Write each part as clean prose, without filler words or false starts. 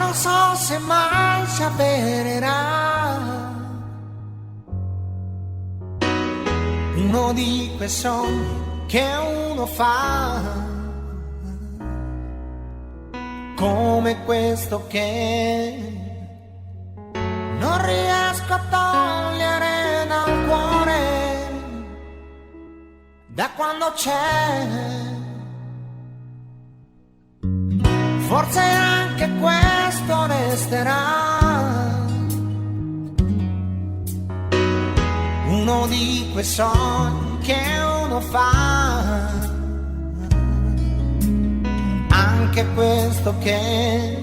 non so se mai ci avvererà uno di quei sogni che uno fa, come questo che non riesco a togliere dal cuore da quando c'è. Forse anche questo resterà uno di quei sogni che uno fa, anche questo che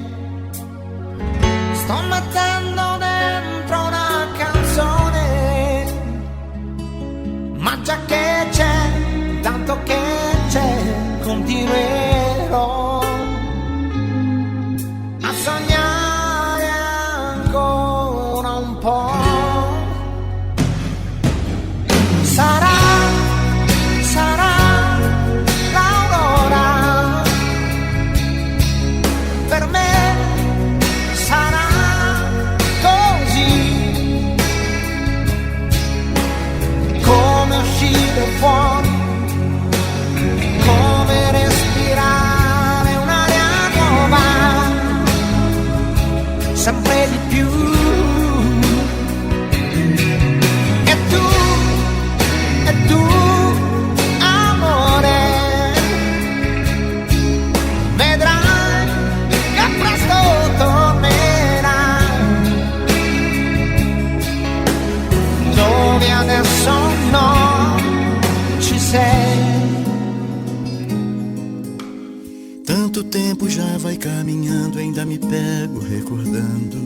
sto mettendo dentro una canzone, ma già che c'è, tanto che c'è, continuerò a sognare ancora un po'. Sarà l'aurora, per me sarà così, come uscire fuori, come respirare un'aria nuova, sempre di più. E tu, amore, vedrai che presto tornerai, dove adesso non ci sei. Tanto tempo já vai caminhando, ainda me pego recordando.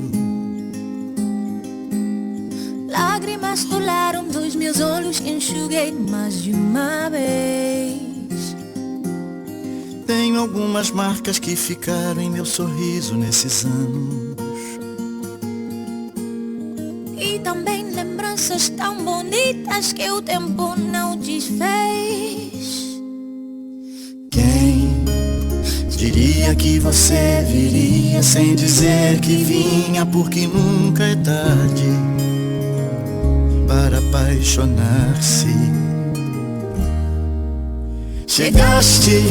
Lágrimas rolaram dos meus olhos que enxuguei mais de uma vez. Tenho algumas marcas que ficaram em meu sorriso nesses anos. E também lembranças tão bonitas que o tempo não desfez. Quem diria que você viria sem dizer que vinha, porque nunca é tarde para apaixonar-se. Chegaste,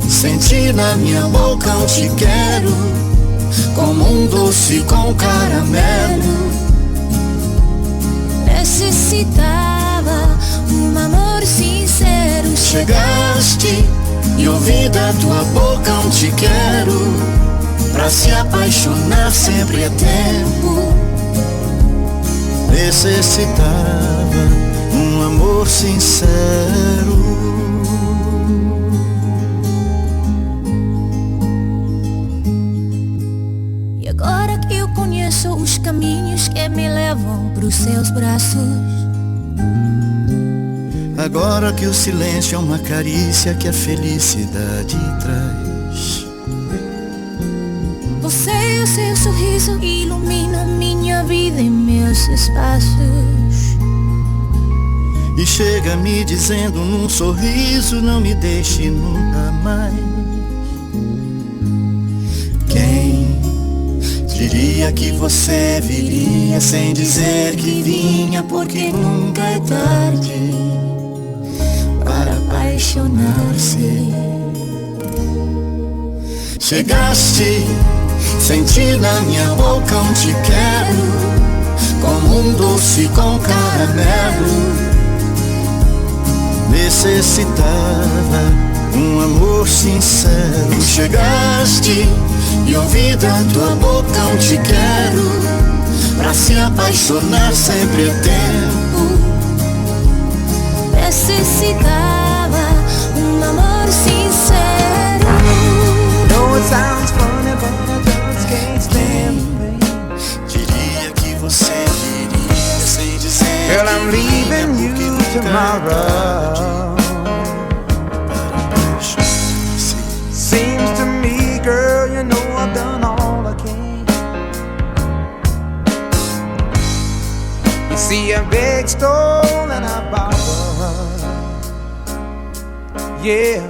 senti na minha boca um te quero, como um doce com caramelo. Necessitava um amor sincero. Chegaste e ouvi da tua boca um te quero, pra se apaixonar sempre é tempo. Necessitava um amor sincero. E agora que eu conheço os caminhos que me levam pros seus braços, agora que o silêncio é uma carícia que a felicidade traz, você e o seu sorriso iluminam minha vida e meus espaços. e chega me dizendo num sorriso: não me deixe nunca mais. Quem diria que você viria sem dizer que vinha, porque nunca é tarde para apaixonar-se. Chegaste, senti na minha boca um te quero, como um doce com caramelo. Necessitava um amor sincero. Chegaste e ouvi da tua boca um te quero, pra se apaixonar sempre é tempo. Necessitava um amor sincero. No, it sounds funny, but I just can't stand the pain. Diria que você viria sem dizer. Girl, I'm leaving you tomorrow. Seems to me, girl, you know I've done all I can. You see, I beg, stole, and I borrowed. Yeah,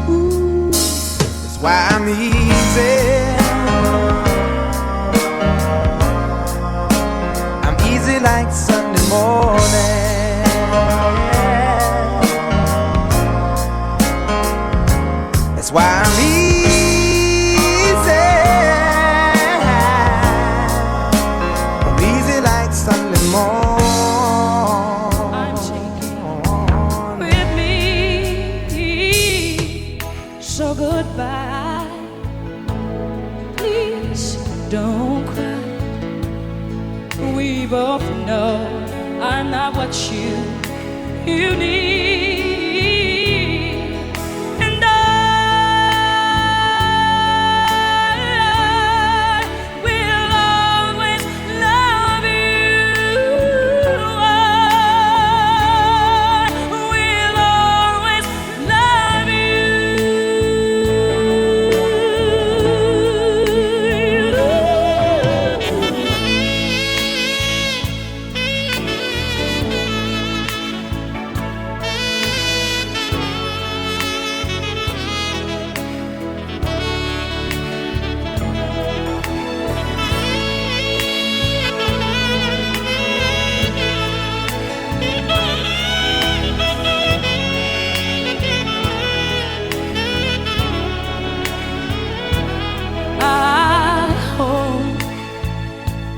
ooh, that's why I'm easy. don't cry. We both know I'm not what you need. And I will always love you. I will always love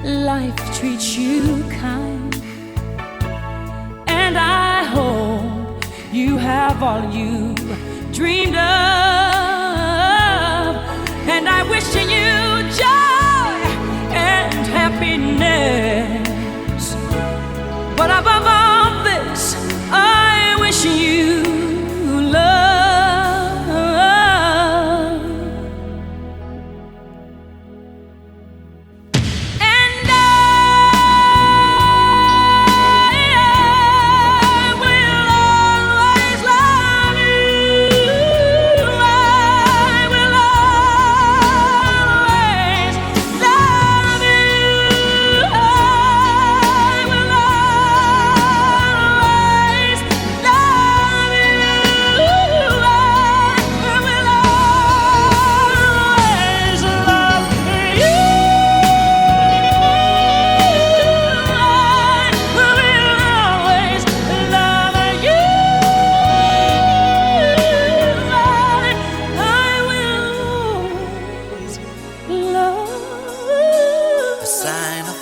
life treats you kind, and I hope you have all you dreamed of, and I wish you joy and happiness, but above all this I wish you love.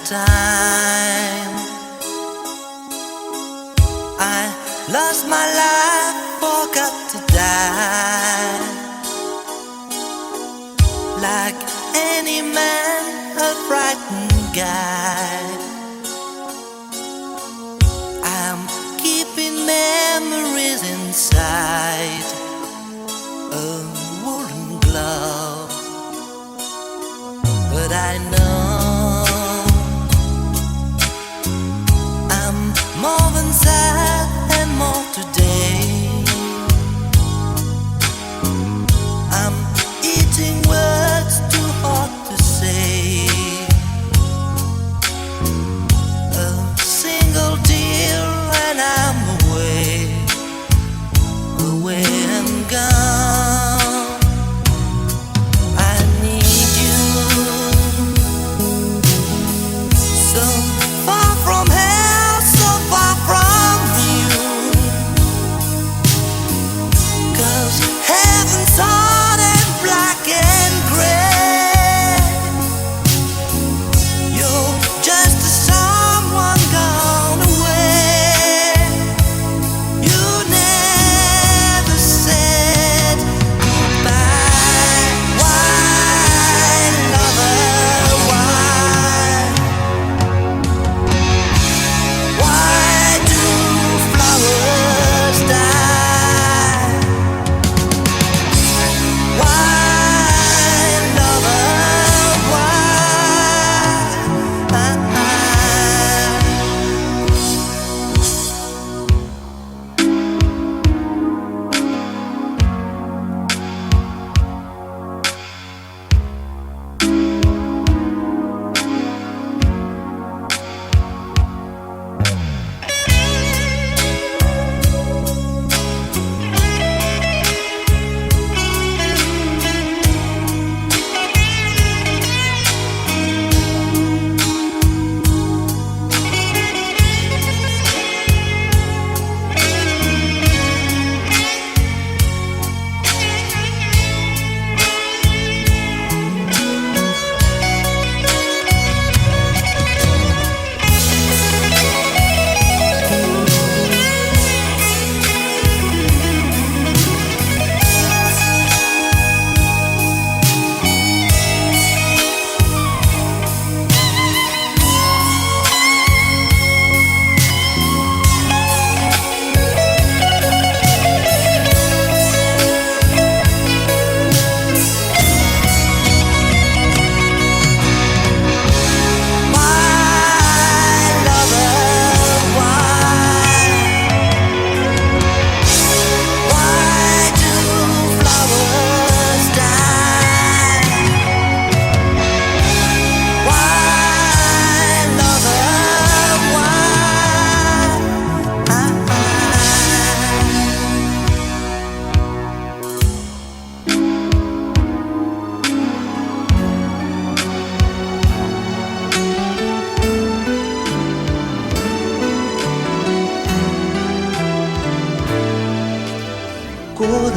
Time I lost my life, forgot to die. Like any man, a frightened guy, I'm keeping memories inside a woolen glove, but I know more than sad and more today. I'm eating words too hard to say. A single tear and I'm away and gone. I need you.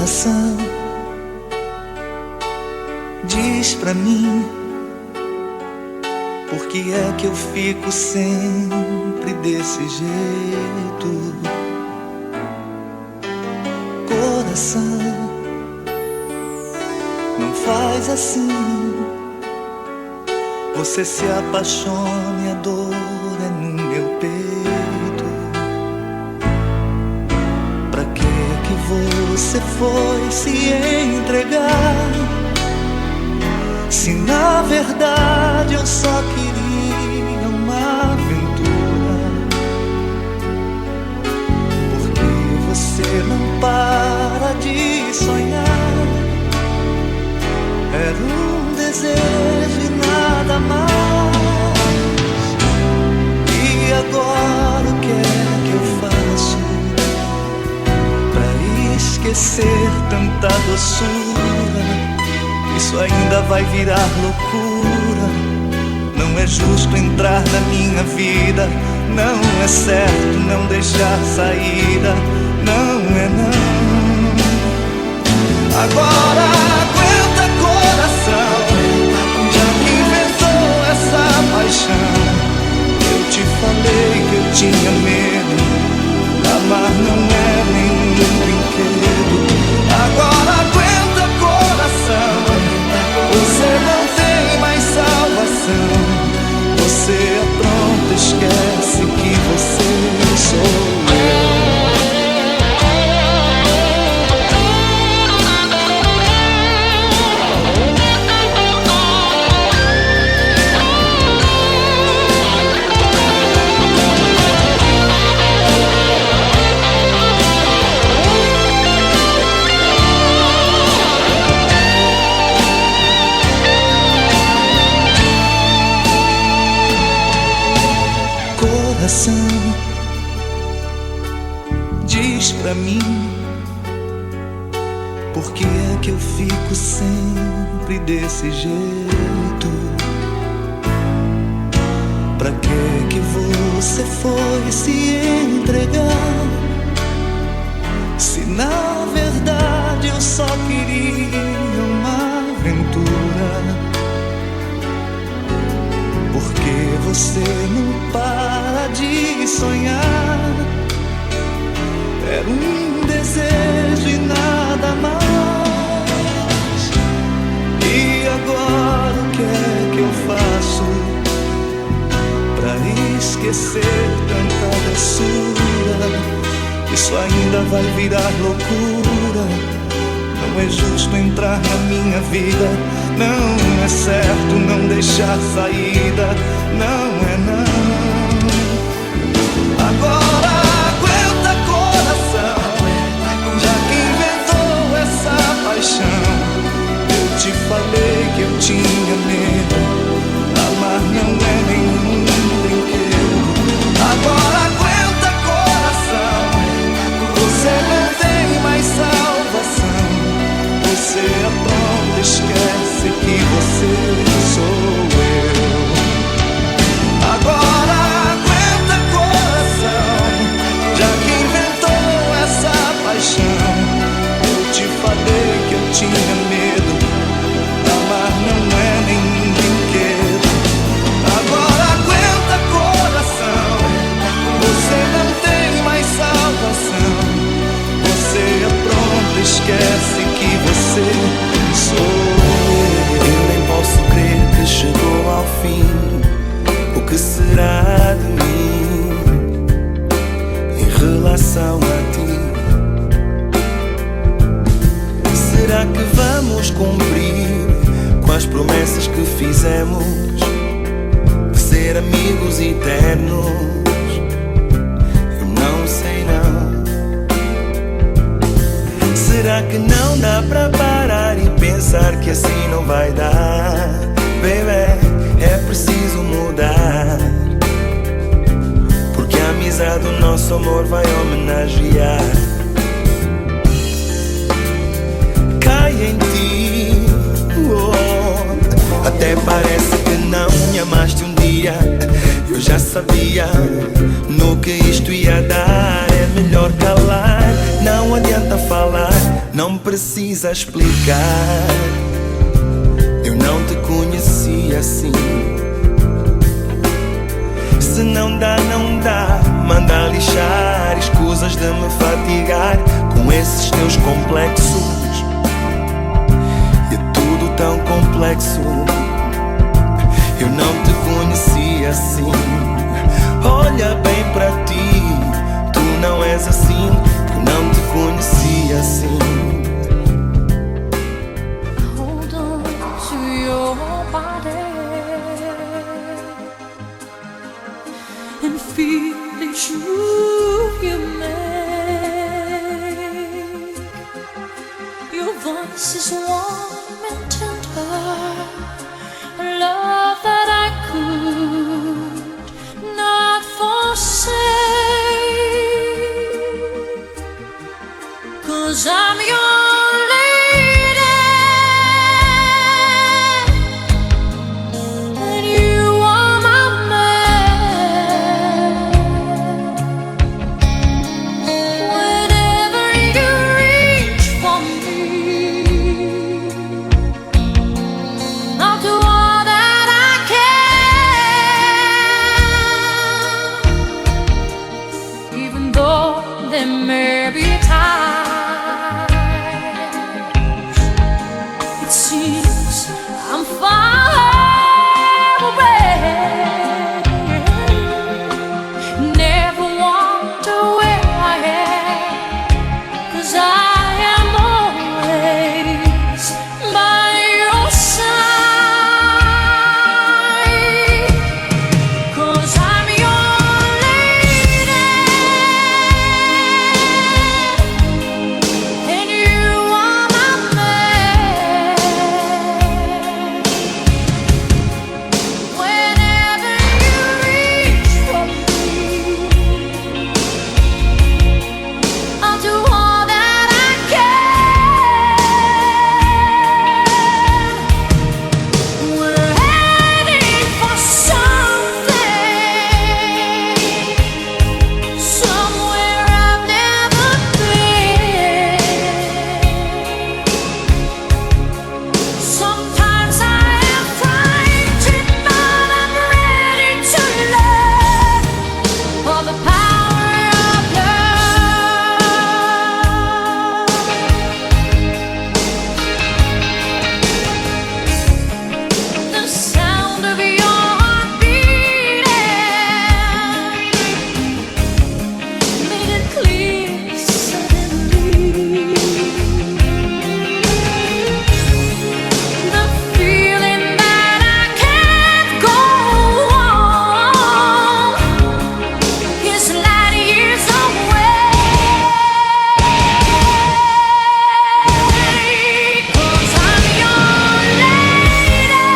Coração, diz pra mim, por que é que eu fico sempre desse jeito? Coração, não faz assim. Você se apaixona e a dor é no meu peito. Pra que você foi se entregar, se na verdade eu só queria uma aventura? Porque você não para de sonhar. Era um desejo e nada mais. E agora o que é que eu faço pra esquecer tanta doçura? Isso ainda vai virar loucura. Não é justo entrar na minha vida, não é certo não deixar saída, não é não. Agora aguenta, coração, já que inventou essa paixão. Eu te falei que eu tinha medo, amar não é nenhum brinquedo. Agora aguenta, coração, você não tem mais salvação. Você é pronto, esquece que você sou eu. Diz pra mim, por que é que eu fico sempre desse jeito? Pra que você foi se entregar, se na verdade eu só queria uma aventura? Porque você não para de sonhar. Era um desejo e nada mais. E agora o que é que eu faço pra esquecer tanta doçura? Isso ainda vai virar loucura. Não é justo entrar na minha vida, não é certo não deixar saída, não é não. Agora aguenta, coração, já que inventou essa paixão. Eu te falei que eu tinha medo, amar não é nenhum brinquedo. Agora aguenta, coração, você não tem mais salvação. Você é pronto, esquece que você sou eu. Agora aguenta, coração, já que inventou essa paixão. Eu te falei que eu tinha medo, amar não é nenhum brinquedo. Agora aguenta, coração, você não tem mais salvação. Você é pronto, esquece que você sou eu. Eu nem posso crer que chegou ao fim. O que será de mim em relação a ti? Será que vamos cumprir com as promessas que fizemos de ser amigos eternos? Eu não sei não. Será que não dá pra parar e pensar que assim não vai dar? Baby, é preciso mudar, porque a amizade do nosso amor vai homenagear. Cai em ti, oh, até parece que não me amaste um dia. Eu já sabia no que isto ia dar. É melhor calar, não adianta falar, não precisa precisa explicar. Eu não te conhecia assim. Se não dá, não dá. Manda lixar, escusas de me fatigar com esses teus complexos. E é tudo tão complexo. Eu não te conhecia assim. Olha bem pra ti, tu não és assim. Eu não te conhecia assim. Hold on to your body and feel each move you make. Your voice is warm and tender, a love that I could not forsake. 'Cause I'm your lady and you are my man. Whenever you reach for me, I'll do all that I can, even though there may be times it seems I'm far away. Never wonder where I am, 'cause I am always by your side. 'Cause I'm your lady and you are my man. Whenever you reach for me, I'll do all that I can. We're heading for something, somewhere I've never been. Sometimes I am frightened, but I'm ready to learn all the power of love. The sound of your heart beating made it clear suddenly. The feeling that I can't go on is light years away. 'Cause I'm your lady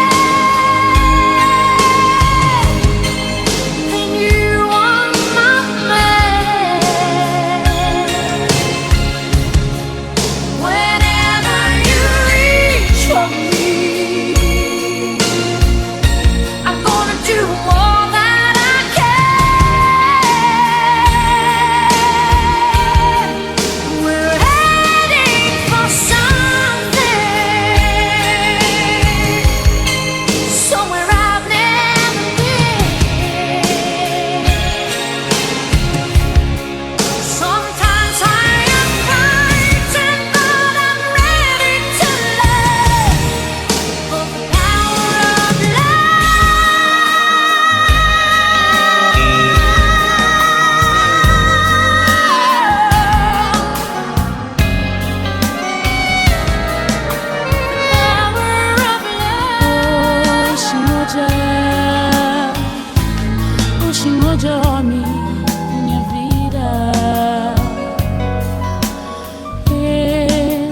and you are my man. Whenever you reach for me, I'm gonna do all that I can. We're heading for something, somewhere I've never been. Sometimes I am frightened, but I'm ready to learn of the power of Ushingoja minha vida,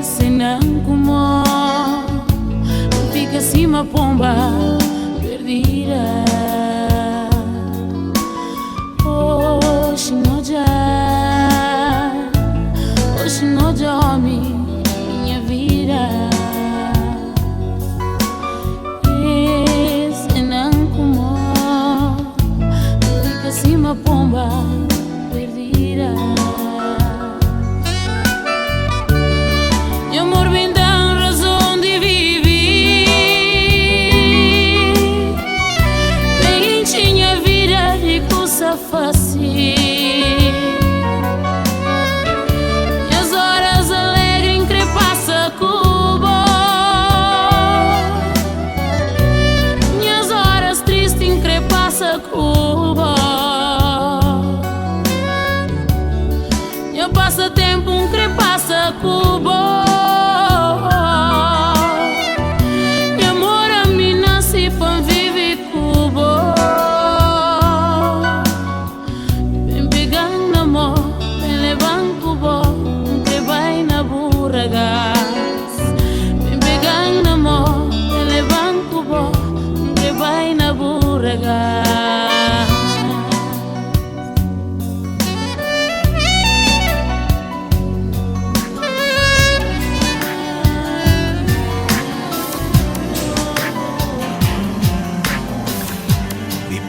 senangumo fica acima pomba perdida. Ushingoja minha vida, senangumo fica acima pomba perdida. Meu amor nada fácil. Minhas horas alegres entrepassa Cuba, minhas horas tristes entrepassa Cuba. Meu passatempo entrepassa Cuba. Meu amor a mim nasce pra viver Cuba. Vem pegando amor, vem levando Cuba, que vai na burra gás. Vem pegando amor, vem levando Cuba, que vai na burra gás.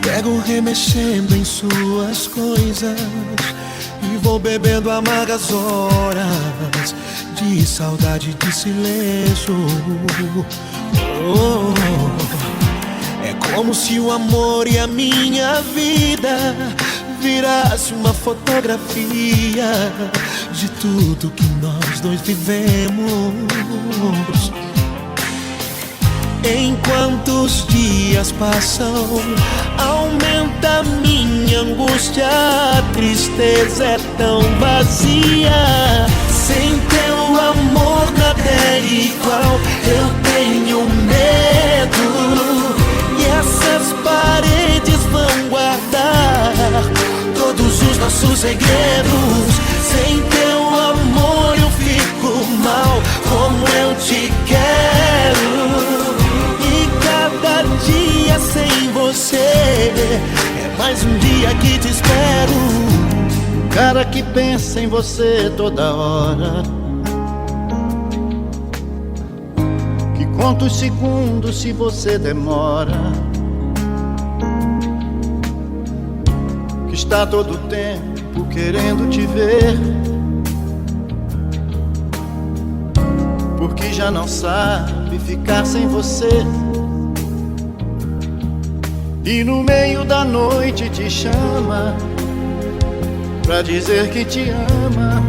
Pego remexendo em suas coisas e vou bebendo amargas horas de saudade, de silêncio. Oh, é como se o amor e a minha vida virasse uma fotografia de tudo que nós dois vivemos. Enquanto os dias passam, aumenta minha angústia, a tristeza é tão vazia. Sem teu amor nada é igual, eu tenho medo. E essas paredes vão guardar todos os nossos segredos. Sem teu amor eu fico mal, como eu te quero. Cada dia sem você é mais um dia que te espero. Cara que pensa em você toda hora, que conta os segundos se você demora, que está todo tempo querendo te ver, porque já não sabe ficar sem você. E no meio da noite te chama pra dizer que te ama.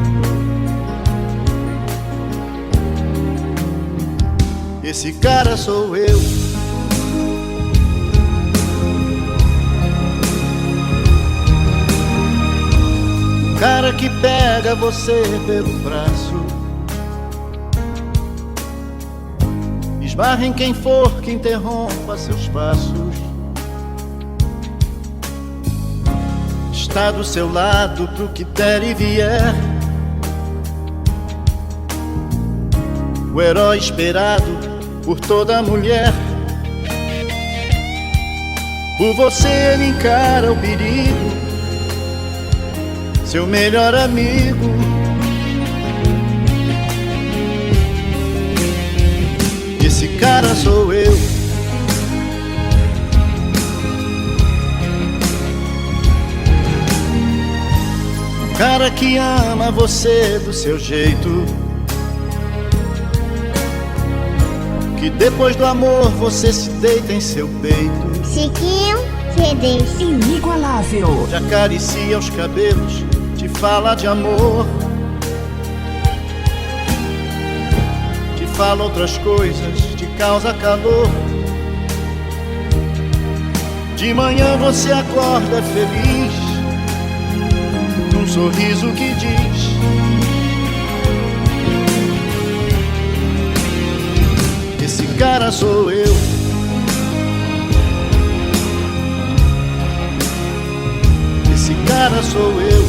Esse cara sou eu. O cara que pega você pelo braço, esbarra em quem for que interrompa seus passos. Está do seu lado pro que der e vier, o herói esperado por toda mulher. Por você ele encara o perigo, seu melhor amigo. Esse cara sou eu. Cara que ama você do seu jeito, que depois do amor você se deita em seu peito. Chiquinho, CDs inigualável. Te acaricia os cabelos, te fala de amor, te fala outras coisas, te causa calor. De manhã você acorda feliz, um sorriso que diz: esse cara sou eu. Esse cara sou eu.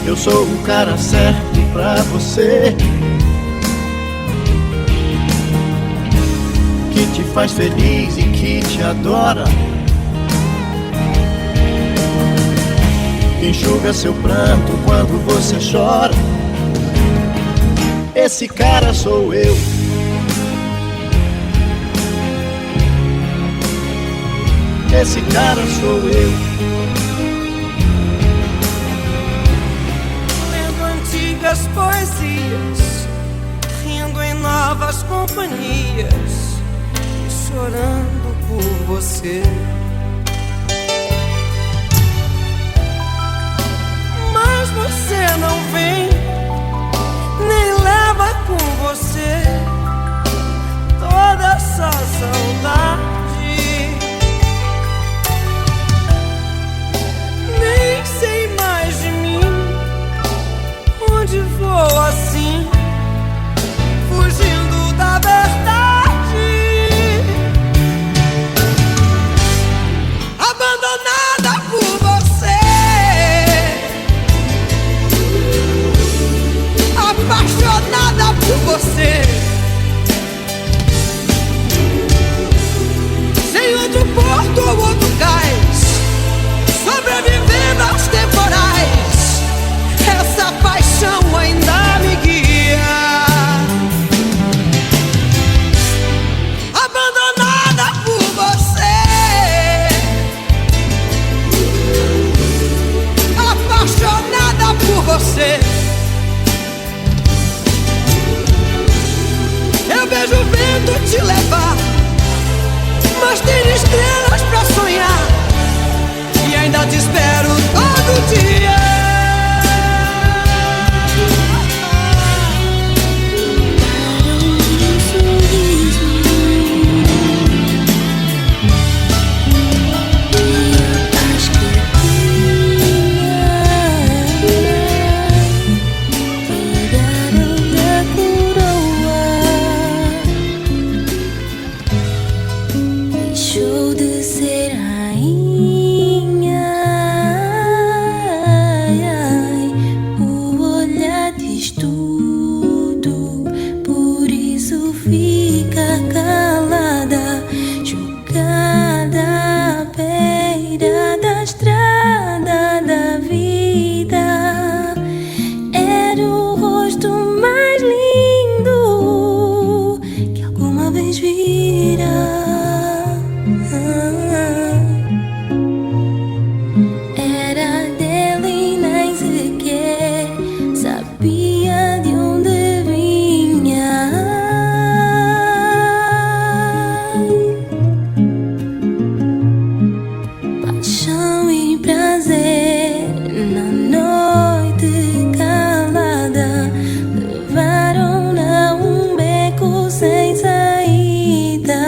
Eu sou o cara certo pra você, que te faz feliz e que te adora, que enxuga seu pranto quando você chora. Esse cara sou eu. Esse cara sou eu. Lendo antigas poesias, rindo em novas companhias, chorando por você. Mas você não vem, nem leva com você toda essa saudade. Nem sei mais de mim, onde vou assim, fugindo da verdade. Abandonada por você, apaixonada por você, sem outro porto ou outro cais, sobrevivendo aos temporais. Essa paixão ainda me guia. Abandonada por você, apaixonada por você. Eu vejo o vento te levar, mas tem estrelas pra sonhar, e ainda te espero todo dia. Deixou de ser rainha, o olhar diz tudo, por isso fica calada, jogada à beira da estrada da vida. Era o rosto mais lindo que alguma vez vira. Era dele, nem sequer sabia de onde vinha. Paixão e prazer na noite calada levaram-na a um beco sem saída.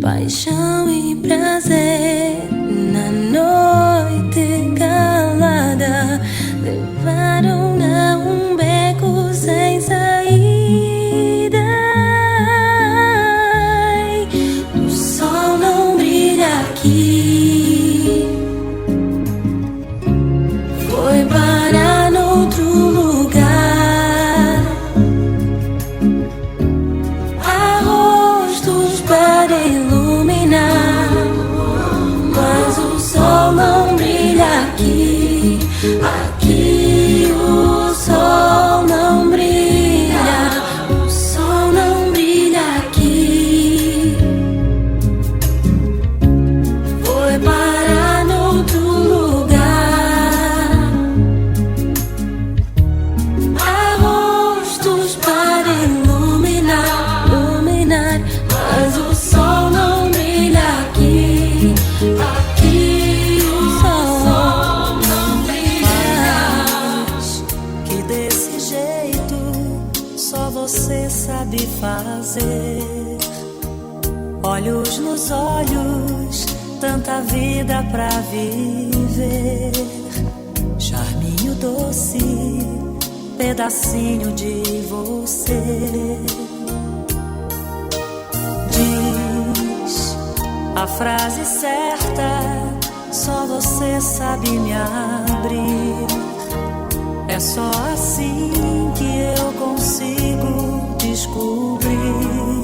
Paixão e prazer na noite calada levaram-na a um beco sem saída. Ai, o sol não brilha aqui, foi parar noutro lugar. Há rostos para iluminar, mas o sol não brilha aqui. Aqui o sol não brilha, o sol não brilha aqui. Foi parar noutro lugar. Há rostos para iluminar, mas o sol não brilha aqui. Aqui o sol não brilha. Que desse jeito só você sabe fazer. Olhos nos olhos, tanta vida pra viver. Charminho doce, pedacinho de você. Diz a frase certa, só você sabe me abrir. É só assim que eu consigo descobrir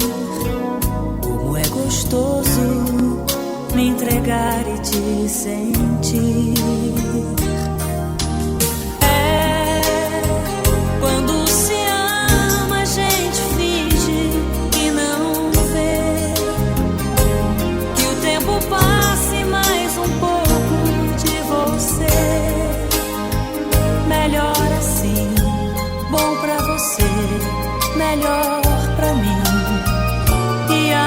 como é gostoso me entregar e te sentir. Quando se ama, a gente finge que não vê, que o tempo passe mais um pouco de você. Melhor assim, bom pra você, melhor pra mim. E a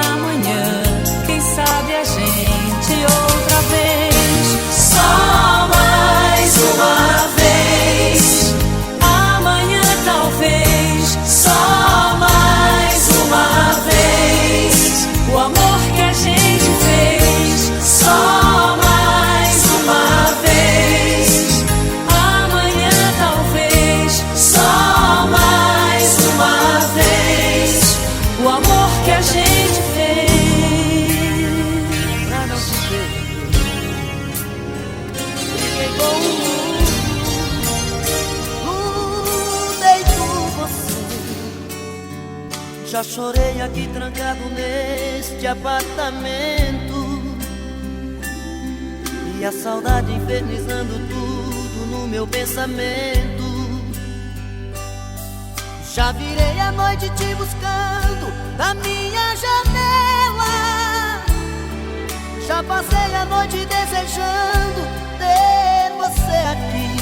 Já chorei aqui trancado neste apartamento, e a saudade infernizando tudo no meu pensamento. Já virei a noite te buscando na minha janela, já passei a noite desejando ter você aqui.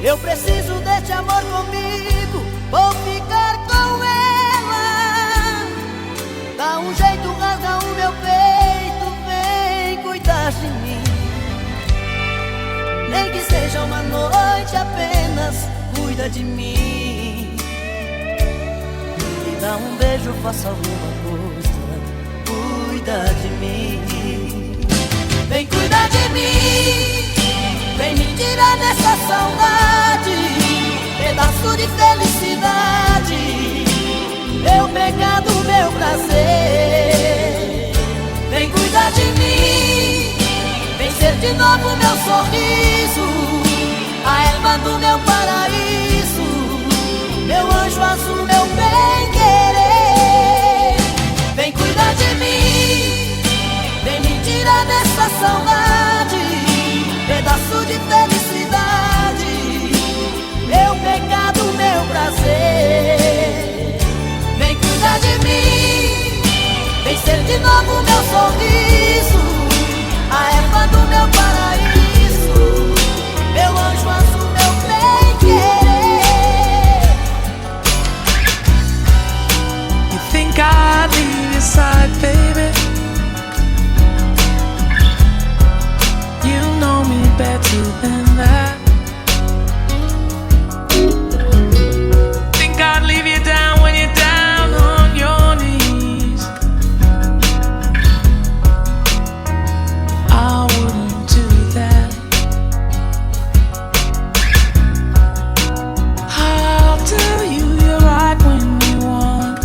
Eu preciso deste amor comigo, vou ficar com ela. Dá um jeito, rasga o meu peito, vem cuidar de mim. Nem que seja uma noite apenas, cuida de mim. Me dá um beijo, faça alguma coisa, cuida de mim. Vem cuidar de mim, vem me tirar dessa saudade, pedaço de felicidade, meu pecado, meu prazer. Vem cuidar de mim, vem ser de novo meu sorriso, a erva do meu paraíso, meu anjo azul, meu bem-querer. Vem cuidar de mim, vem me tirar dessa saudade, pedaço de felicidade, meu pecado, meu prazer. Vem cuidar de mim, vem ser de novo meu sorriso, a erva do meu paraíso, meu anjo azul, meu bem-querer. You think I'd leave your side, baby? You know me better than that. Think I'd leave you down when you're down on your knees? I wouldn't do that. I'll tell you you're right when you want.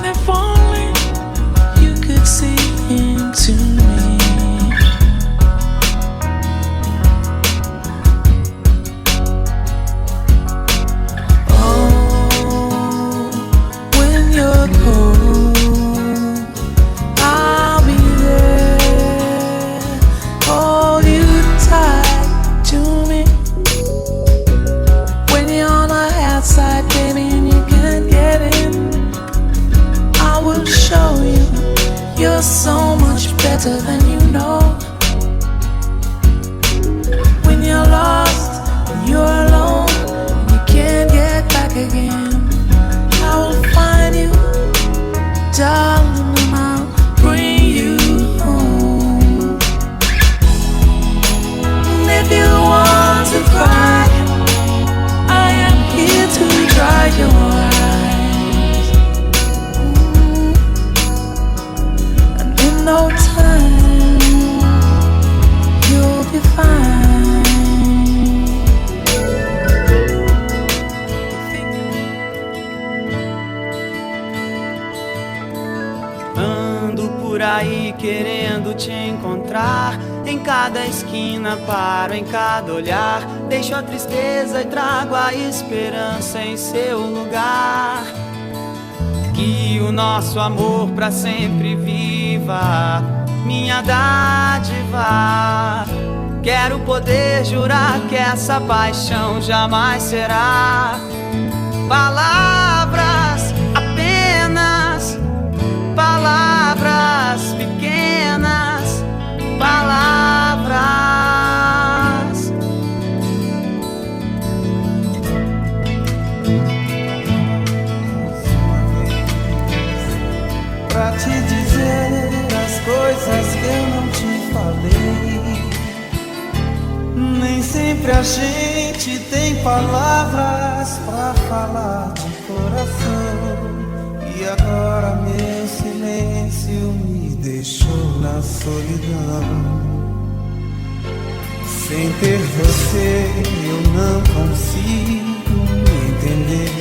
If only you could see into me. Oh, when you're cold, I'll be there, hold you tight to me. When you're on the outside, baby, and you can't get in, I will show you you're so much better than you know. When you're lost and you're alone and you can't get back again, I will find you, darling, and I'll bring you home. And if you want to cry, I am here to dry your eyes. And in no time, you'll be fine. Ando por aí querendo te encontrar, em cada esquina paro, em cada olhar, deixo a tristeza e trago a esperança em seu lugar. Que o nosso amor pra sempre viva, minha dádiva. Quero poder jurar que essa paixão jamais será palavras, apenas palavras pequenas, palavras. Pra te dizer as coisas que eu não te falei. Nem sempre a gente tem palavras pra falar de coração. E agora meu silêncio me deixou na solidão. Sem ter você eu não consigo me entender,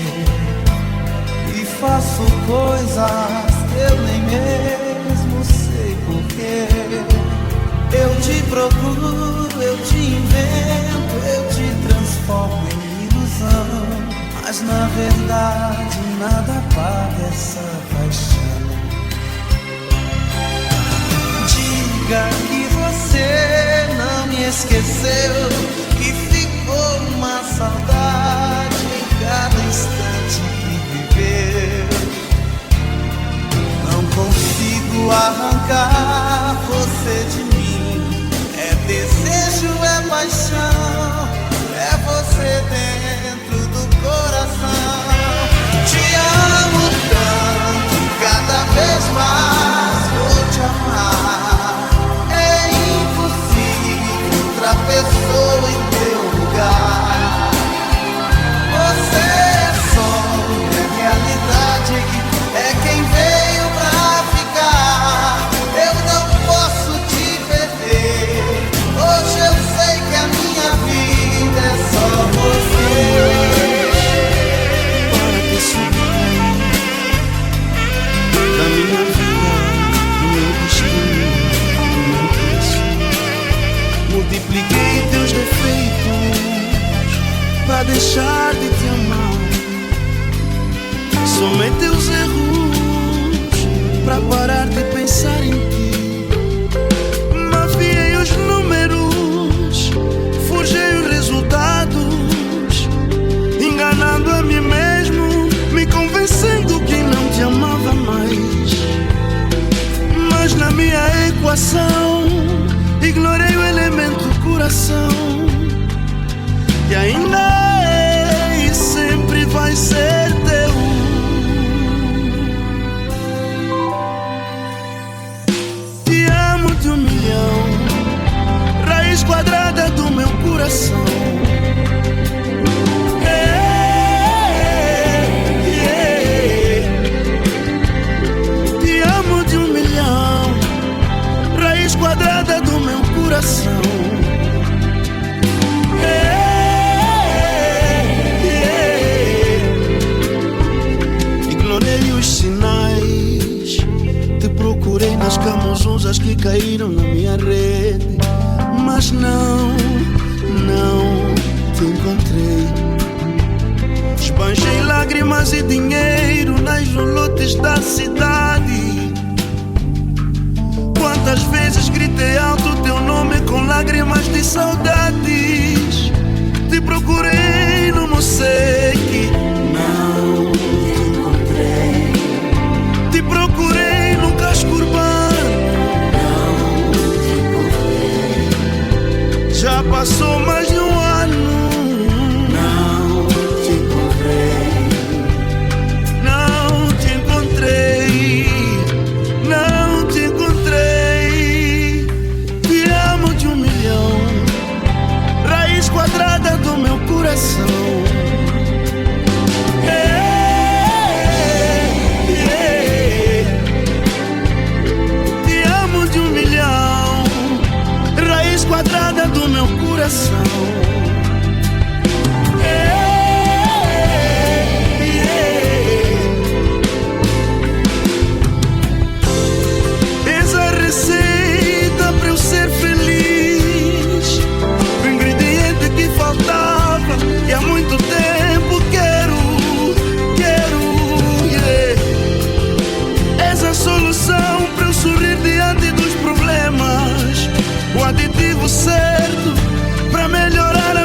e faço coisas que eu nem mesmo sei porquê. procuro, eu te invento, eu te transformo em ilusão. Mas na verdade nada apaga essa paixão. Diga que você não me esqueceu, que ficou uma saudade em cada instante que viveu. Não consigo arrancar você de mim. É desejo, é paixão, é você dentro do coração. Te amo tanto, cada vez mais vou te amar. É impossível outra pessoa em teu lugar. Você é sonho, é realidade, é quem veio pra ficar. Eu não posso te perder. Hoje eu sei que a minha vida é só você. Para que subir da minha vida, do meu destino, do meu preço. Multipliquei teus defeitos pra deixar de te amar. Somei teus erros pra parar de pensar em ti. Mafiei os números, forjei os resultados, enganando a mim mesmo, me convencendo que não te amava mais. Mas na minha equação ignorei o elemento coração, e ainda é e sempre vai ser teu. Te amo de 1 milhão, raiz quadrada do meu coração. Te amo de 1 milhão, raiz quadrada do meu coração. Ignorei os sinais, te procurei nas camuzonzas que caíram na minha rede, mas não te encontrei. Esbanjei lágrimas e dinheiro nas lotes da cidade. Quantas vezes gritei alto teu nome com lágrimas de saudades. Te procurei no Mosaic, não te encontrei. Te procurei no Casco Urbano, não te encontrei. Já passou mais de 1 ano, não te encontrei. Não te encontrei, não te encontrei. Te amo de 1 milhão, raiz quadrada do meu coração. Te amo de 1 milhão, raiz quadrada do meu coração. Eis a receita pra eu ser feliz, o ingrediente que faltava e há muito tempo quero, yeah. Eis a solução pra eu sorrir diante dos problemas, o aditivo certo pra melhorar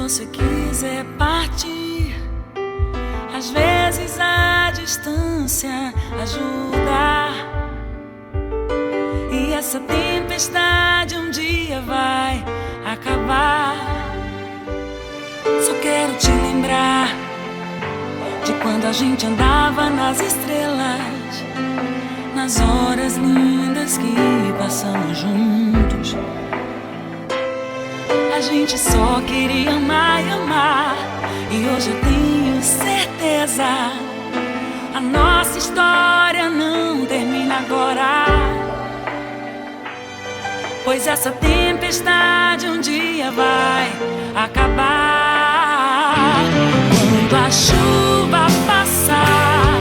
você quiser partir, às vezes a distância ajuda. E essa tempestade um dia vai acabar. Só quero te lembrar de quando a gente andava nas estrelas, nas horas lindas que passamos juntos. A gente só queria amar e amar, e hoje eu tenho certeza, a nossa história não termina agora. Pois essa tempestade um dia vai acabar. Quando a chuva passar,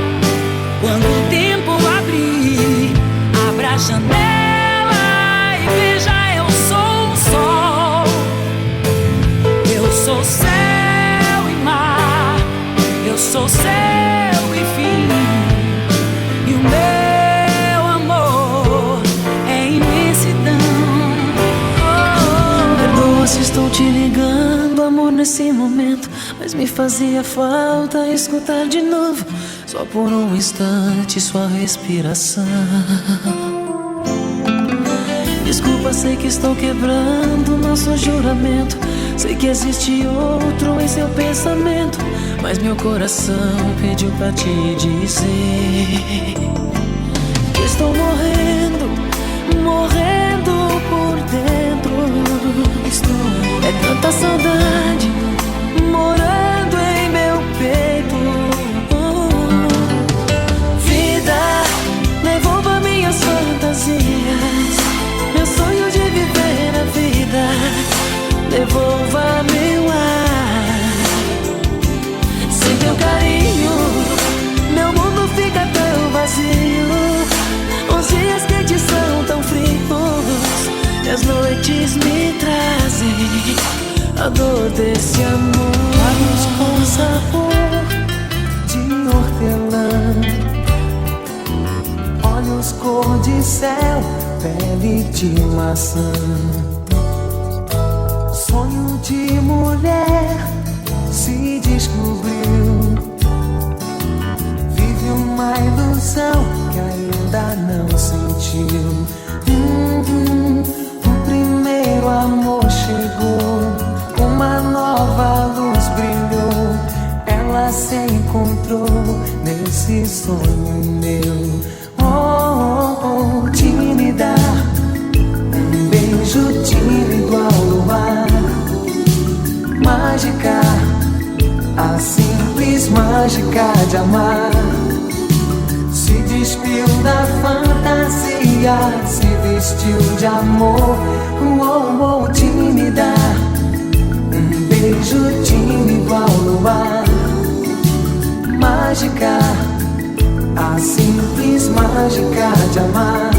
quando o tempo abrir, abra a janela e veja, eu sou o sol. Eu sou céu e mar, eu sou céu e fim, e o meu amor é imensidão. Perdoa se estou te ligando, amor, nesse momento, mas me fazia falta escutar de novo, só por um instante, sua respiração. Desculpa, sei que estou quebrando nosso juramento, sei que existe outro em seu pensamento, mas meu coração pediu pra te dizer que estou morrendo, morrendo por dentro. É tanta saudade morando em meu peito. Vida, devolva minhas fantasias, meu sonho de viver a vida, devolva meu ar. Sem teu carinho, meu mundo fica tão vazio. Os dias quentes são tão frios, e as noites me trazem a dor desse amor. Olhos com sabor de hortelã, olhos cor de céu, pele de maçã. Sonho de mulher se descobriu, vive uma ilusão que ainda não sentiu. O primeiro amor chegou, uma nova luz brilhou, ela se encontrou nesse sonho meu. Tímida, um beijo tímido ao luar, mágica, a simples mágica de amar. Se despiu da fantasia, se vestiu de amor. Tímida, um beijo tímido ao luar, mágica, a simples mágica de amar.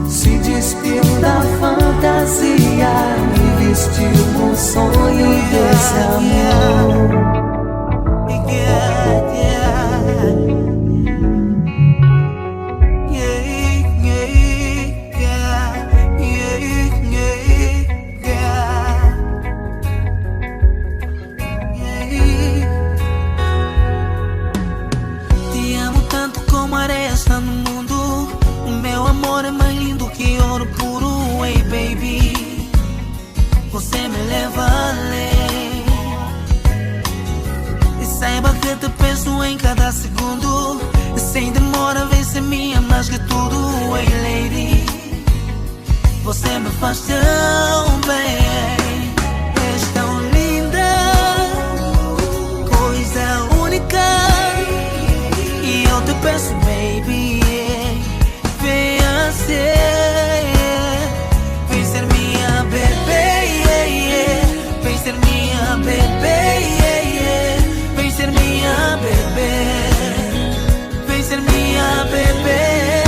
Se despiu da fantasia e vestiu um sonho desse amor. Você me leva além, e saiba que te penso em cada segundo, e sem demora vem ser minha mais que tudo. Hey lady, você me faz tão bem, és tão linda, coisa única, e eu te peço baby, venha ser, vem ser minha bebê. Vem ser minha bebê, vem ser minha bebê, vem ser minha bebê,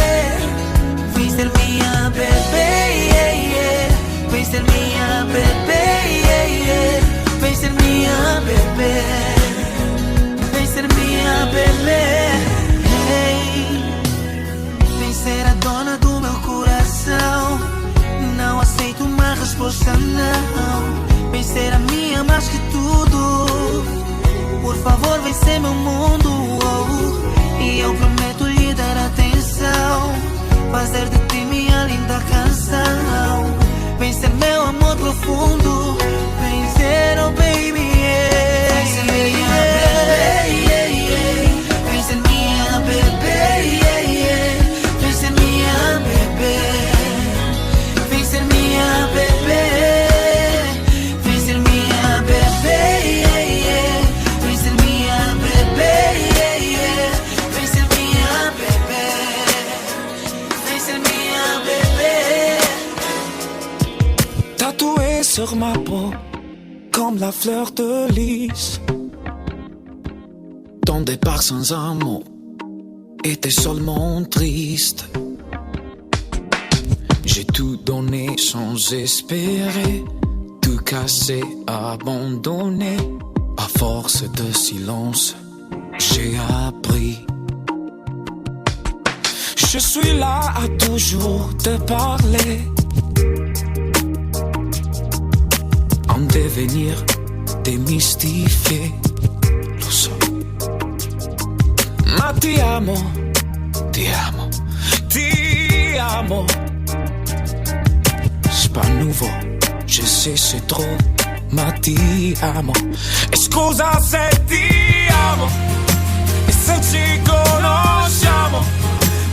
vem ser minha bebê, vem ser minha bebê, vem ser minha bebê, vem ser minha bebê, vem ser a dona do meu coração. Não aceito uma resposta não, vem ser a minha minha mais que tudo. Por favor, vem ser meu mundo. E eu prometo lhe dar atenção, fazer de ti minha linda canção. Vem ser meu amor profundo, vem ser, oh baby, yeah. Vem ser minha bebê, vem ser minha bebê, vem ser minha bebê, vem ser minha bebê, vem ser minha bebê, vem ser minha bebê, vem ser minha bebê, vem ser minha bebê. Tatoué sur ma peau comme la fleur de lys, ton départ sans un mot était seulement triste. J'ai tout donné sans espérer, tout cassé, abandonné. À force de silence, j'ai appris. Je suis là à toujours te parler, en devenir démystifié. Lo so. Ma ti amo, ti amo, ti amo. C'est pas nouveau, je sais c'est trop, ma ti amo. E scusa se ti amo, e se ci conosciamo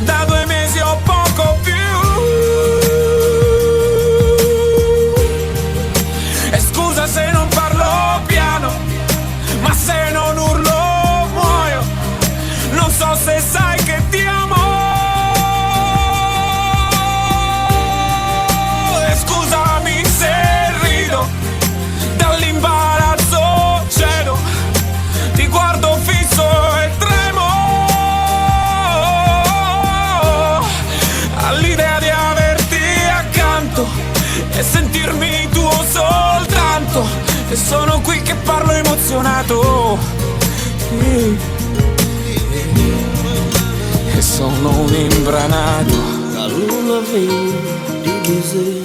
da 2 mesi o poco più. E scusa se non parlo piano, ma se non urlo muoio. Non so se sai che ti amo. E scusami se rido, dall'imbarazzo cedo, ti guardo fisso e tremo all'idea di averti accanto e sentirmi tuo soltanto. E sono qui che parlo emozionato, e sono un imbranato. A luna vem te dizer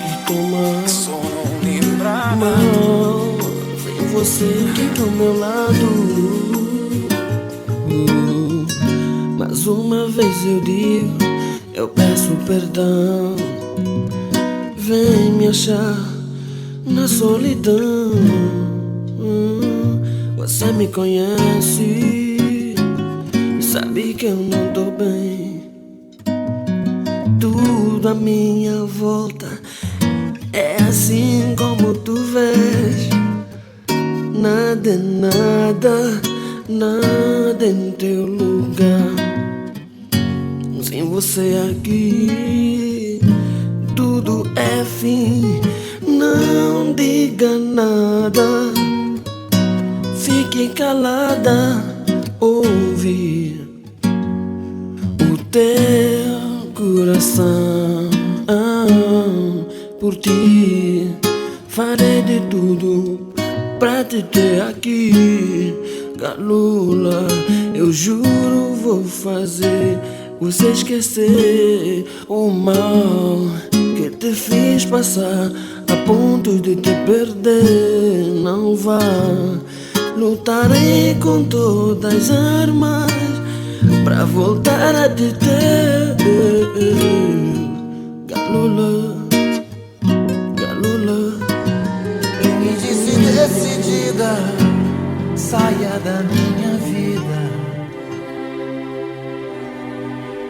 que toma. Sono un imbranato. Mas vem você aqui do meu lado. Mais uma vez eu digo, eu peço perdão. Vem me achar na solidão. Você me conhece, sabe que eu não tô bem. Tudo à minha volta é assim como tu vês. Nada é nada, nada em teu lugar. Sem você aqui, tudo é fim. Não diga nada, fique calada, ouvir o teu coração. Por ti farei de tudo pra te ter aqui, Galula. Eu juro vou fazer você esquecer o mal que te fiz passar a ponto de te perder. Não vá, lutarei com todas as armas pra voltar a te ter, Galula, Galula. Eu me disse decidida, saia da minha vida,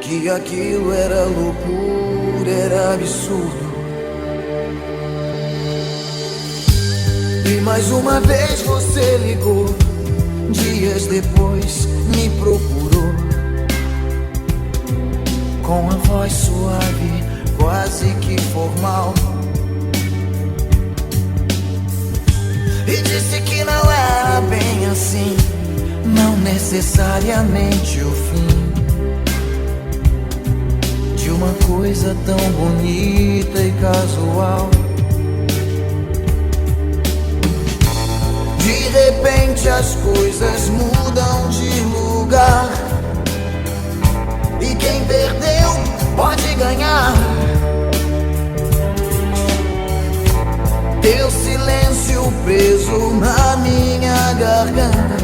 que aquilo era loucura, era absurdo. E mais uma vez você ligou, dias depois me procurou, com a voz suave, quase que formal, e disse que não era bem assim, não necessariamente o fim de uma coisa tão bonita e casual. De repente as coisas mudam de lugar, e quem perdeu pode ganhar. Teu silêncio preso na minha garganta.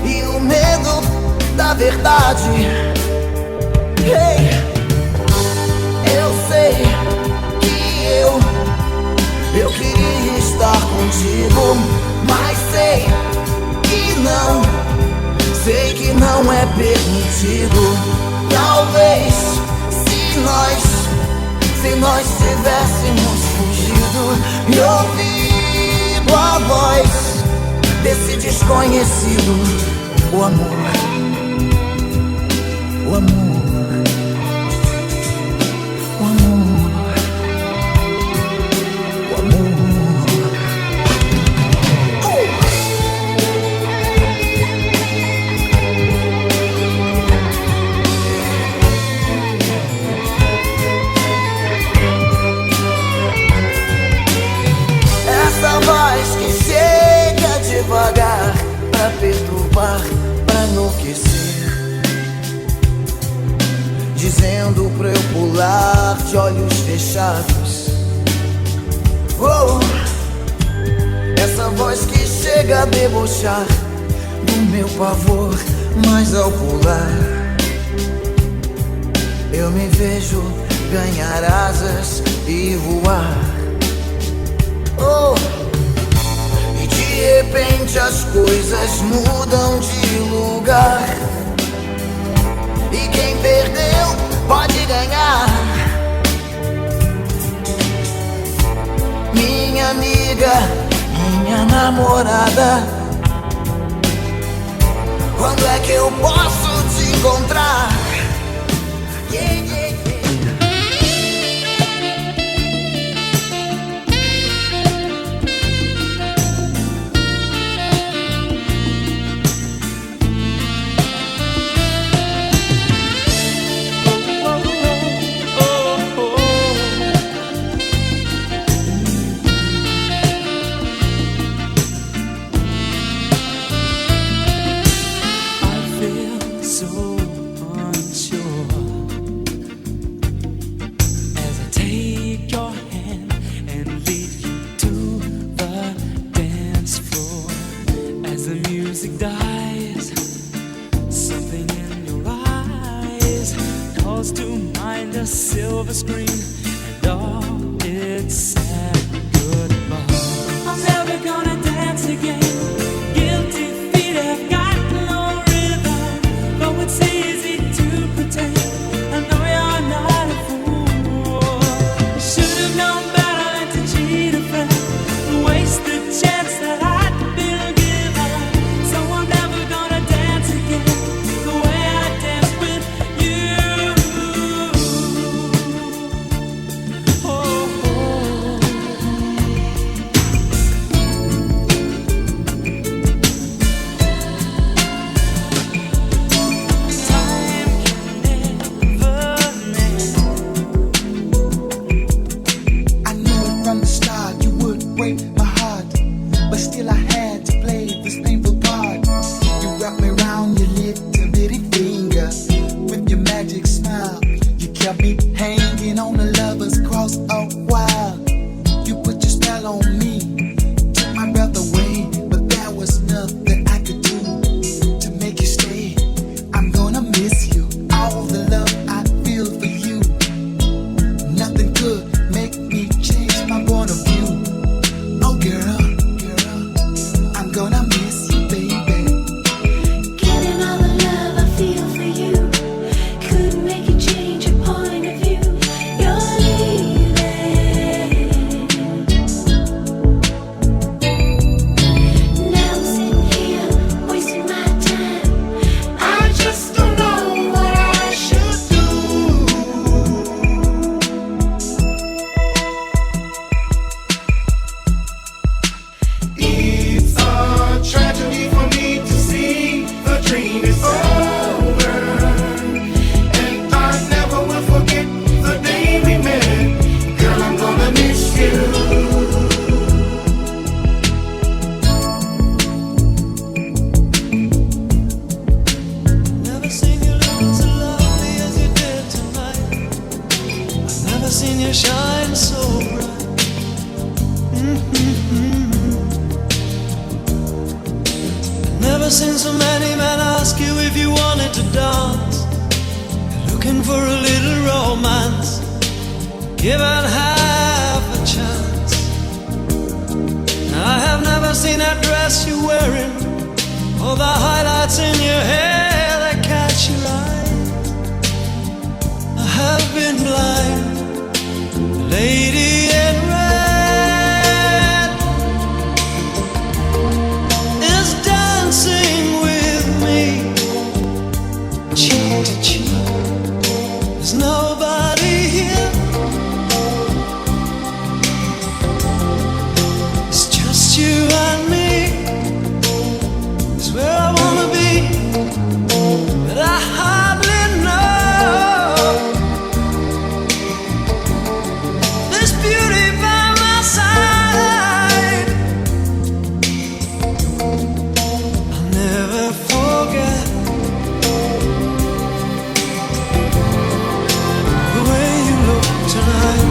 E o medo da verdade. Hey, eu sei que eu queria estar contigo, mas sei que não é permitido. Talvez se nós tivéssemos fugido e ouvido a voz desse desconhecido, o amor, o amor, o amor, o amor. Essa voz que chega devagar pra perturbar, pra enlouquecer, dizendo pra eu pular de olhos fechados. Oh, essa voz que chega a debochar do meu pavor, mas ao pular eu me vejo ganhar asas e voar. Oh, e de repente as coisas mudam de lugar, e quem perdeu pode ganhar. Minha amiga, minha namorada, quando é que eu posso te encontrar? Yeah, yeah, yeah. Silver screen and all its sad goodbye. I'm never gonna dance again. Guilty feet have got no rhythm. Though it's easy to pretend, I know you're not a fool. You should have known better than to cheat a friend, waste the chance that I'd been given. So I'm never gonna dance again the way I danced with you. Never seen so many men ask you if you wanted to dance. Looking for a little romance, given half a chance. I have never seen that dress you're wearing, or the highlights in your hair that catch your eye. I have been blind. The lady in red is dancing with me, cheek to cheek. There's nobody here. It's just you and me. It's where I wanna be, but I hardly know. This beauty by my side, I'll never forget the way you look tonight.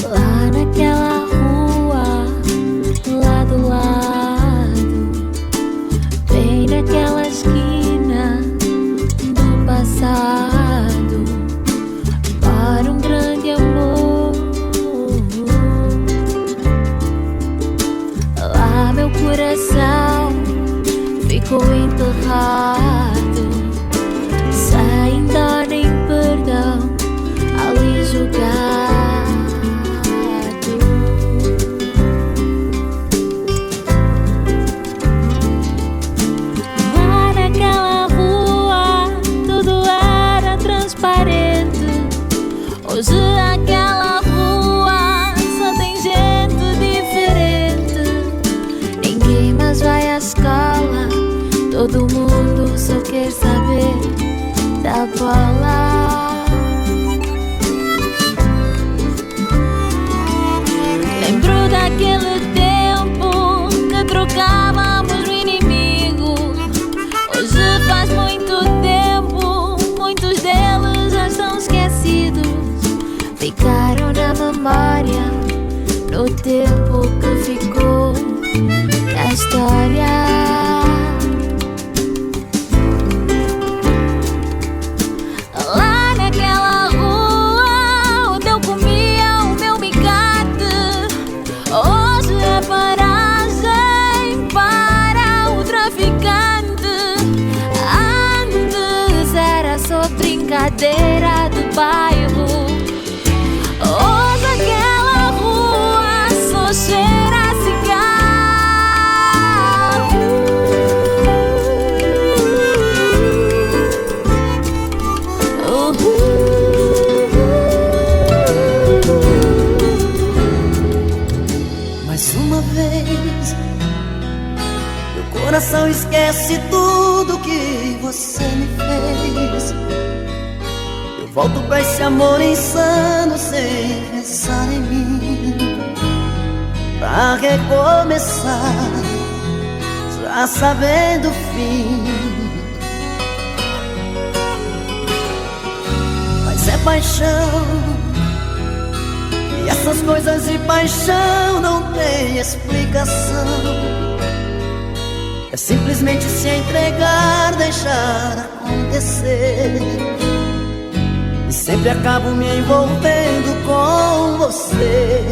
Lá naquela rua, lado a lado, bem naquela esquina do passado, para um grande amor. Lá meu coração ficou enterrado, sem dó nem perdão, ali jogado. Lá naquela rua tudo era transparente. Hoje aquela rua só tem gente diferente. Ninguém mais vai à escola, todo mundo só quer saber da bola. Lembro daquele tempo que trocávamos o inimigo. Hoje faz muito tempo, muitos deles já estão esquecidos. Ficaram na memória, no tempo que ficou na história. Lá naquela rua onde eu comia o meu micate, hoje é paragem para o traficante. Antes era só brincadeira do bairro, hoje aquela rua só cheira a cigarro. Mais uma vez, meu coração esquece tudo que você me fez. Eu volto pra esse amor insano sem pensar em mim, pra recomeçar, já sabendo o fim. Mas é paixão, e essas coisas de paixão não tem explicação. É simplesmente se entregar, deixar acontecer. E sempre acabo me envolvendo com você.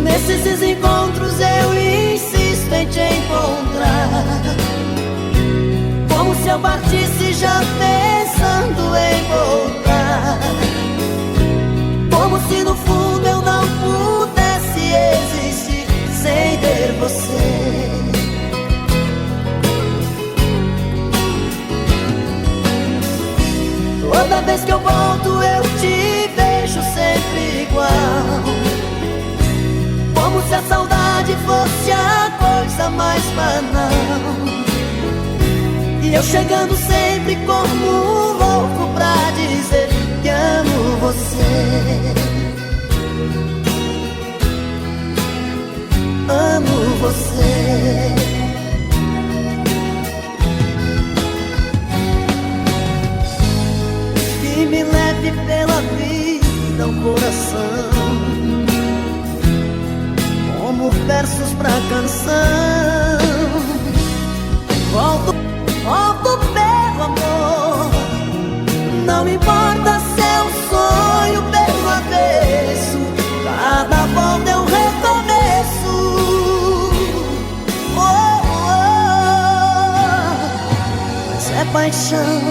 Nesses encontros eu insisto em te encontrar, como se eu partisse já pensando em voltar, como se no fundo eu não pudesse existir sem ter você. Toda vez que eu volto eu te vejo sempre igual, como se a saudade fosse a coisa mais banal. E eu chegando sempre como um louco pra dizer que amo você. Amo você. coração, como versos pra canção. Volto pelo amor, não importa se é um sonho pelo avesso, cada volta é um recomeço. Mas é paixão,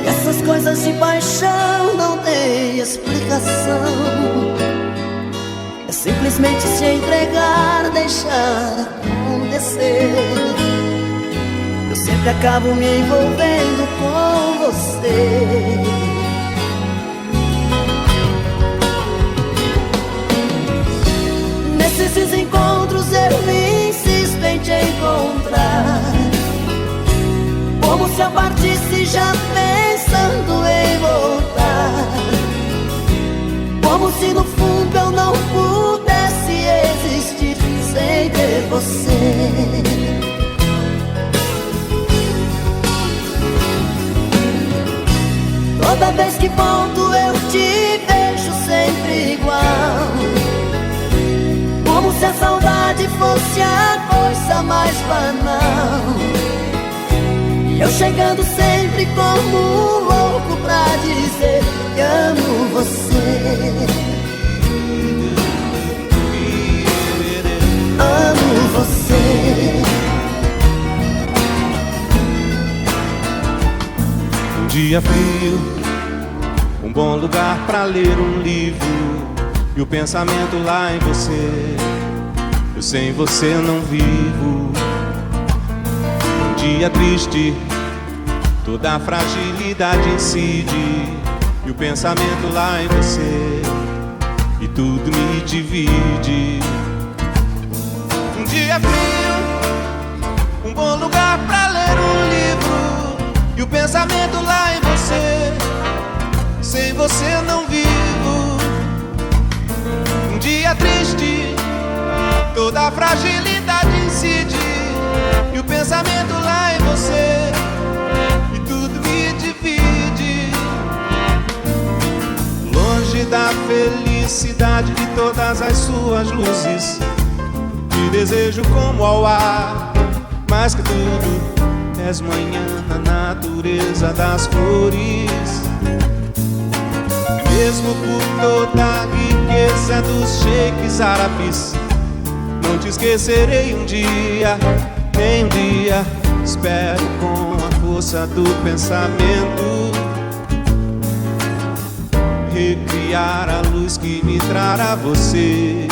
e essas coisas de paixão não tem explicação. É simplesmente se entregar, deixar acontecer. Eu sempre acabo me envolvendo com você. Nesses desencontros eu me insisto em te encontrar, como se eu partisse já pensando em voltar, como se no fundo eu não pudesse existir sem ter você. Toda vez que volto eu te vejo sempre igual, como se a saudade fosse a coisa mais banal. E eu chegando sempre como um louco pra dizer que amo você. Amo você. Um dia frio, um bom lugar pra ler um livro, e o pensamento lá em você. Eu sem você não vivo. Um dia triste, toda a fragilidade incide, e o pensamento lá em você, e tudo me divide. Um dia frio, um bom lugar pra ler um livro, e o pensamento lá em você. Sem você não vivo. Um dia triste, toda a fragilidade incide, e o pensamento lá em você, e tudo me divide. Longe da felicidade de todas as suas luzes, te desejo como ao ar, mais que tudo és manhã na natureza das flores. Mesmo por toda a riqueza dos sheiks árabes, não te esquecerei um dia, nem um dia. Espero com a força do pensamento recriar a luz que me trará você.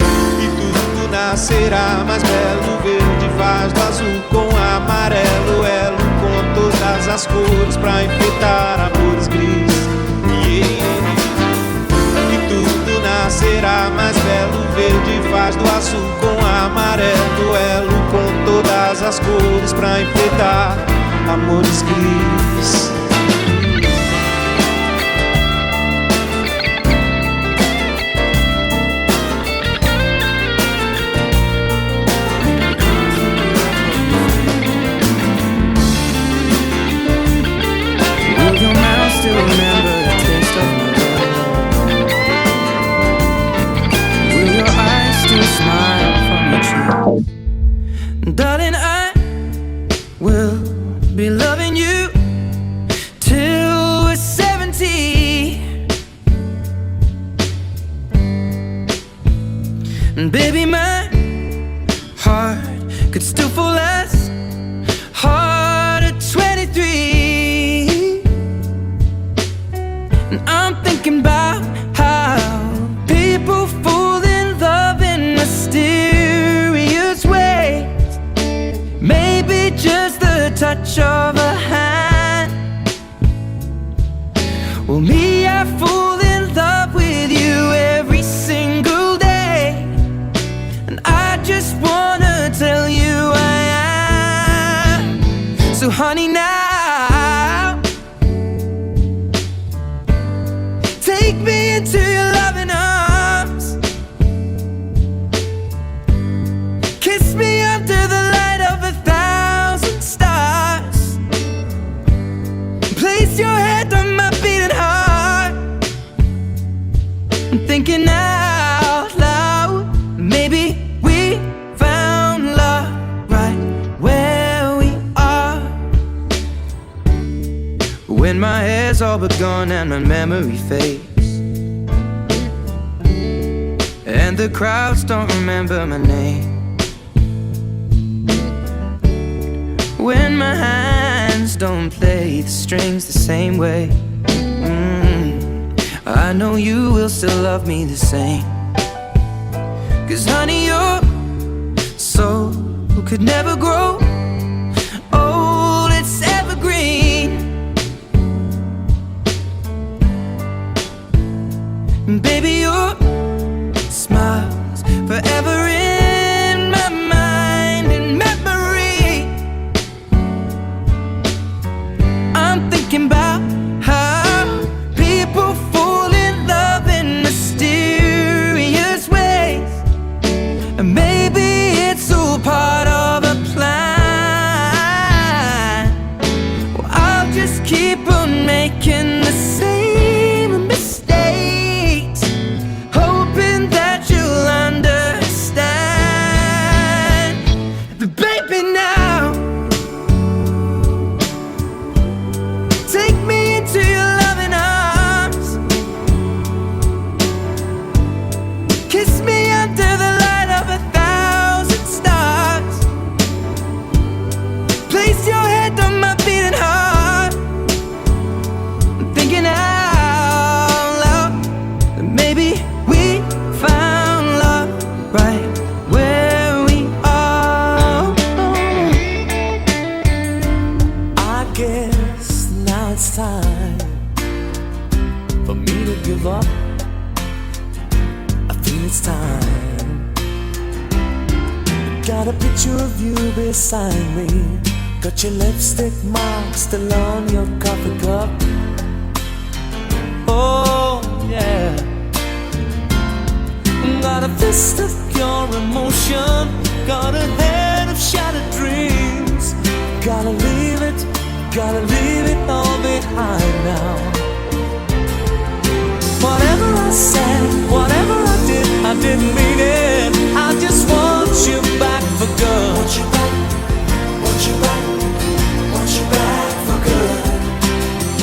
E tudo nascerá mais belo, verde faz do azul com amarelo, elo com todas as cores pra enfeitar amores gris. E tudo nascerá mais belo, verde faz do azul com amarelo, elo com todas as cores pra enfeitar amores gris. Still remember the taste of my love? Will your eyes still smile from your cheek? Darling, I will be loving you till we're 70. And baby, my heart could still fall as hard at 23. I'm thinking about how people fall in love in mysterious ways. Maybe just the touch of a hand. Well, me, I fall in love with you every single day, and I just wanna tell you I am. So honey, now take me into your loving arms, kiss me under the light of 1,000 stars, place your head on my beat. rubber gun and my memory fades, and the crowds don't remember my name. When my hands don't play the strings the same way, I know you will still love me the same. 'Cause honey, your soul could never grow old, it's evergreen. And baby, your smile's forever in my mind and memory. I'm thinking about how people fall in love in mysterious ways, and maybe it's all part of a plan. Well, I'll just keep on making the same mistakes, hoping that you'll understand. But baby, now take me into your loving arms, kiss me under the light of 1,000 stars, place your head on my beating heart. I'm thinking out loud that maybe we found love right where we are. I guess now it's time for me to give up. I feel it's time. Got a picture of you beside me, got your lipstick mark still on your coffee cup. Oh yeah. Got a fist of pure emotion, got a head of shattered dreams. Gotta leave it all behind now. Whatever I said, whatever I didn't mean it. I just want you back for good. Want you back, want you back, want you back for good.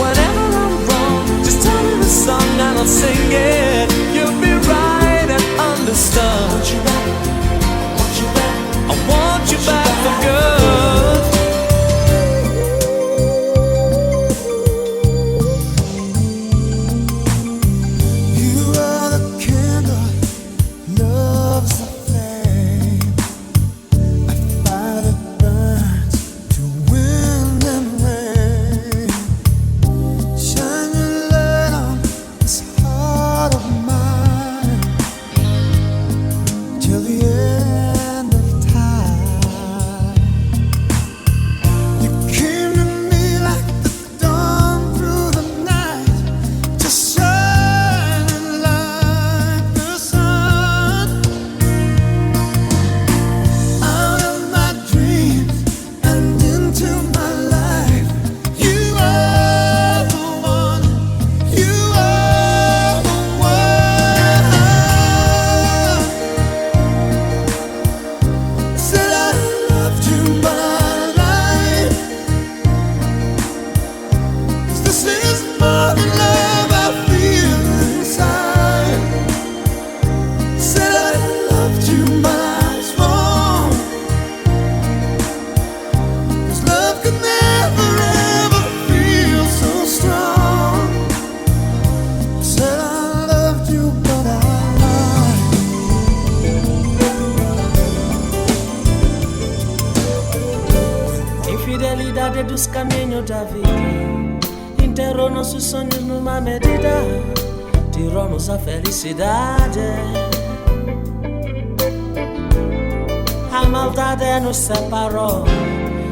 Whenever I'm wrong, just tell me the song and I'll sing it. You'll be right and understood. Want you back, want you back, I want you back for good. You are the candle, love's the flame. I fight it burns to wind and rain. Shine your light on this heart of mine till the end of time. You came to me like the dawn through the night, just shining like the sun. Out of my dreams and into my life, you are the one, you are the one. Said I loved you my life, 'cause this is more than love I feel inside. Said I loved you my strong, 'cause love could never ever feel so strong. Said I loved you, but I lied. Infidelidade dos caminhos da vida enterrou nossos sonhos numa medida, tirou-nos a felicidade. A maldade nos separou,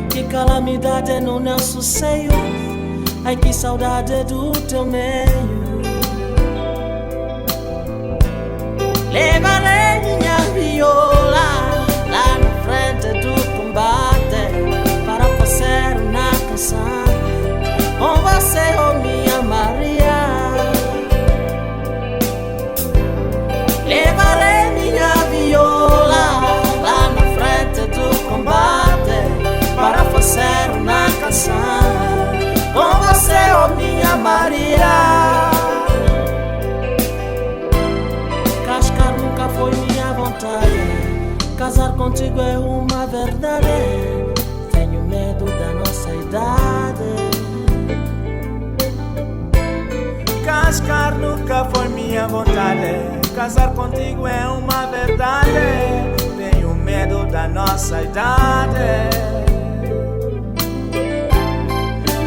que calamidade no nosso seio. Ai, que saudade do teu meio. Levarei minha viola lá na frente do combate para fazer uma canção com você, oh minha Maria. Levarei minha viola lá na frente do combate para fazer uma canção com você, oh minha Maria. vontade. Casar contigo é uma verdade. Tenho medo da nossa idade. Cascar nunca foi minha vontade. Casar contigo é uma verdade. Tenho medo da nossa idade.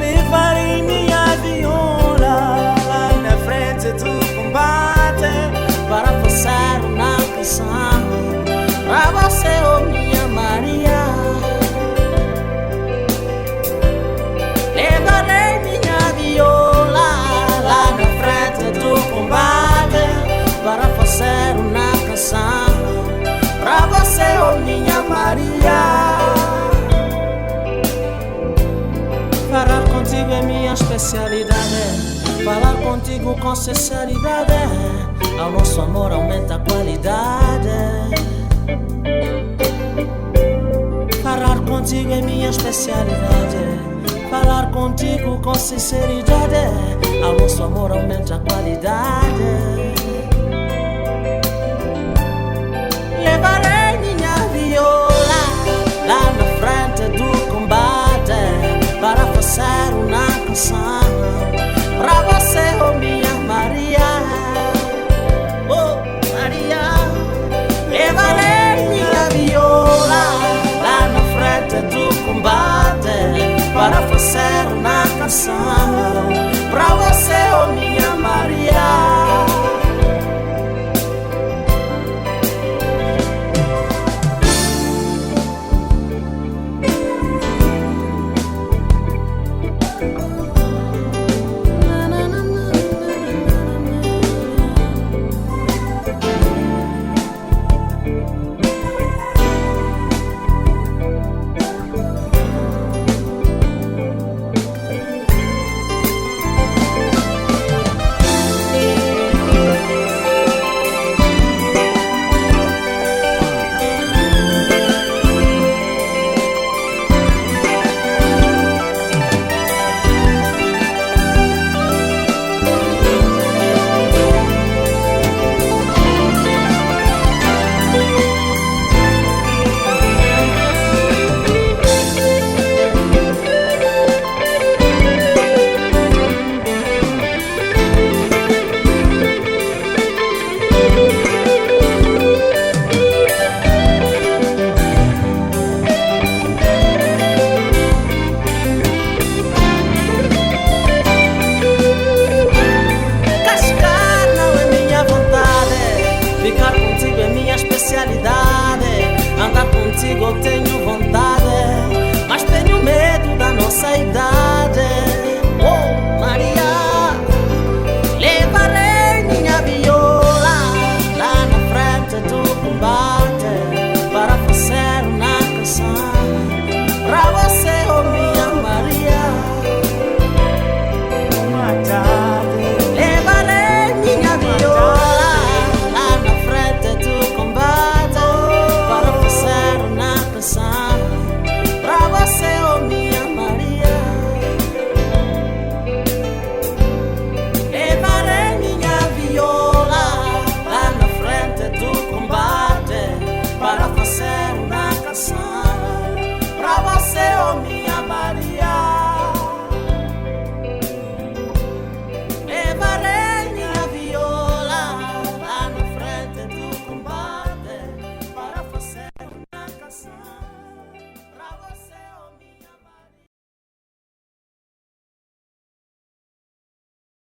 Levarei minha viola lá na frente do combate para fazer uma canção pra você, oh minha Maria. Levarei minha viola lá na frente do combate para fazer uma canção pra você, oh minha Maria. Falar contigo é minha especialidade. Falar contigo com sinceridade. Ao nosso amor aumenta a qualidade. Falar contigo é minha especialidade. Falar contigo com sinceridade. Ao nosso amor aumenta a qualidade. Levarei minha viola lá na frente do combate para fazer uma canção pra você, oh minha Maria. Oh Maria. Levarei minha viola lá na frente do combate para fazer uma canção pra você, oh minha